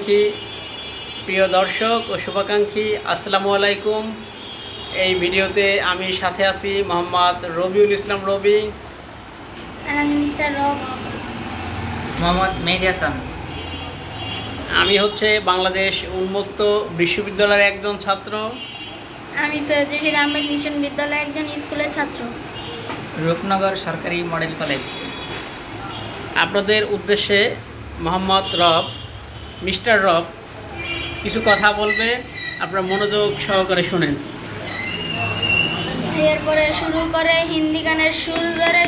প্রিয় দর্শক ও শুভাকাঙ্ক্ষী, আসসালামু আলাইকুম। এই ভিডিওতে আমি সাথে আছি মোহাম্মদ রবিউল ইসলাম রবি, মোহাম্মদ মেহেদি হাসান। আমি হচ্ছে বাংলাদেশ উন্মুক্ত বিশ্ববিদ্যালয়ের একজন ছাত্র। আমি সৈয়দ রশিদ আহমেদ মিশন বিদ্যালয়ের একজন স্কুলের ছাত্র। রূপনগর সরকারি মডেল কলেজ। আপনাদের উদ্দেশ্যে মোহাম্মদ রব, মিস্টার রব কিছু কথা বলবে, আপনারা মনোযোগ সহকারে শুনেন। এরপরে শুরু করে হিন্দি গানের সুর ধরে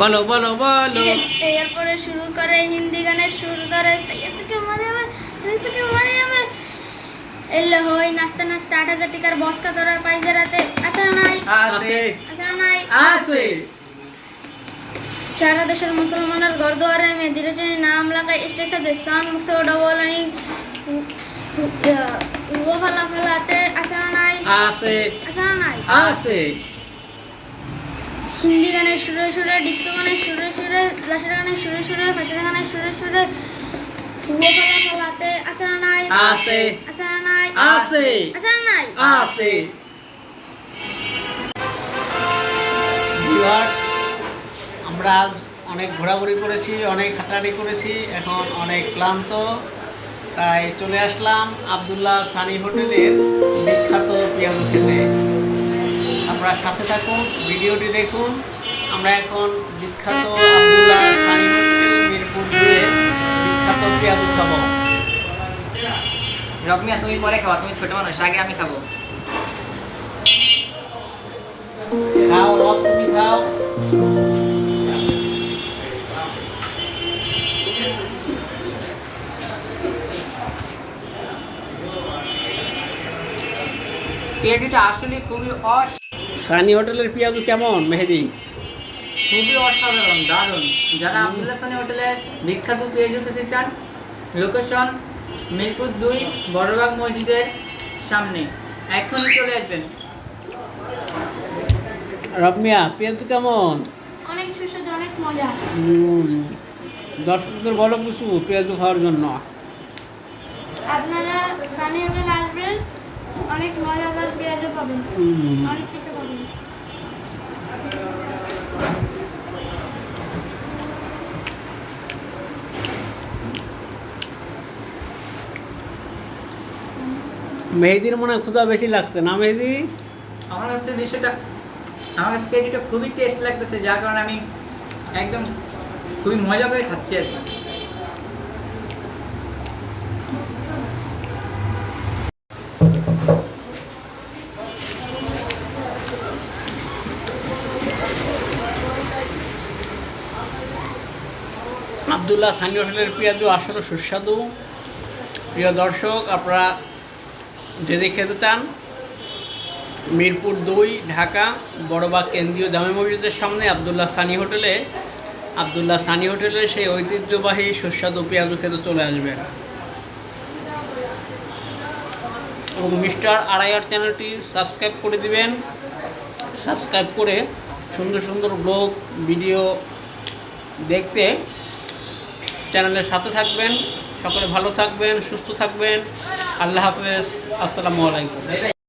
বলো বলো বলো। এরপরে শুরু করে হিন্দি গানের সুর ধরে এলে হই নাচতে নাচতে 8,000 টাকার বস্তা ধরা পাইজে রাতে আসলে নাই আছে আছে। সারা দেশের মুসলমানের ঘরদুয়ারে মেয়েদের নাম লাগায় স্টেশনে সান মুখে ডবলিং ও ফালাতে আসলে নাই আছে আসলে নাই আছে। হিন্দি গানের সুরে সুরে, ডিস্কো গানের সুরে সুরে, লাশের গানের সুরে সুরে, ফাঁসের গানের সুরে সুরে ও ফালাতে আসলে নাই আছে আসলে নাই আছে আসলে নাই আছে। ভিউয়ার্স, আমরা আজ অনেক ঘোরাঘুরি করেছি, অনেক হাঁটাহাঁটি করেছি, এখন অনেক ক্লান্ত, তাই চলে আসলাম আব্দুল্লাহ সানি হোটেলের বিখ্যাত পেঁয়াজু খেতে। আপনারা সাথে থাকুন, ভিডিওটি দেখুন। আমরা এখন বিখ্যাত আব্দুল্লাহ সানি হোটেল মিরপুর 2-এর বিখ্যাত পেঁয়াজু খাবো। রকমিয়া তুমি পরে খাওয়া, তুমি ছোট মানুষ, আগে আমি খাবো। খাও রব, তুমি খাও। পেঁয়াজিটা আসলে খুবই সানি হোটেলের পেঁয়াজু কেমন মেহেদি? খুবই অসাধারণ, দারুণ। যারা আব্দুল্লাহ সানি হোটেলের বিখ্যাত পেঁয়াজু খেতে চান, লোকেশন মিরপুর 2 বড়বাগ মসজিদের সামনে, এখনই চলে আসবেন। রবমিয়া, পেঁয়াজু কেমন? অনেক সুস্বাদু, অনেক মজা। দর্শকদের বলো কিছু পেঁয়াজু খাওয়ার জন্য। আপনারা সানি হোটেল আসবেন, অনেক মজাদার পেঁয়াজু পাবেন, অনেক কিছু পাবেন। মেহেদির মনে হয় ক্ষুধা বেশি লাগছে না মেহেদি? আমার কাছে পেঁয়াজিটা খুবই টেস্ট লাগতেছে, যার কারণে আমি একদম খুবই মজা করে খাচ্ছি আর কি। আব্দুল্লাহ সানি হোটেলের পেঁয়াজু আসলে সুস্বাদু। প্রিয় দর্শক, আপনারা যদি খেতে চান, মিরপুর 2 ঢাকা বড়বাগ কেন্দ্রীয় জামে মসজিদের সামনে আব্দুল্লাহ সানি হোটেলের সেই ঐতিহ্যবাহী সুস্বাদু পেঁয়াজু খেতে চলে আসবেন। এবং মিস্টার আড়াইয়ার চ্যানেলটি সাবস্ক্রাইব করে দিবেন। সাবস্ক্রাইব করে সুন্দর সুন্দর ব্লগ ভিডিও দেখতে চ্যানেলের সাথে থাকবেন। সকলে ভালো থাকবেন, সুস্থ থাকবেন। আল্লাহ হাফেজ, আসসালামু আলাইকুম।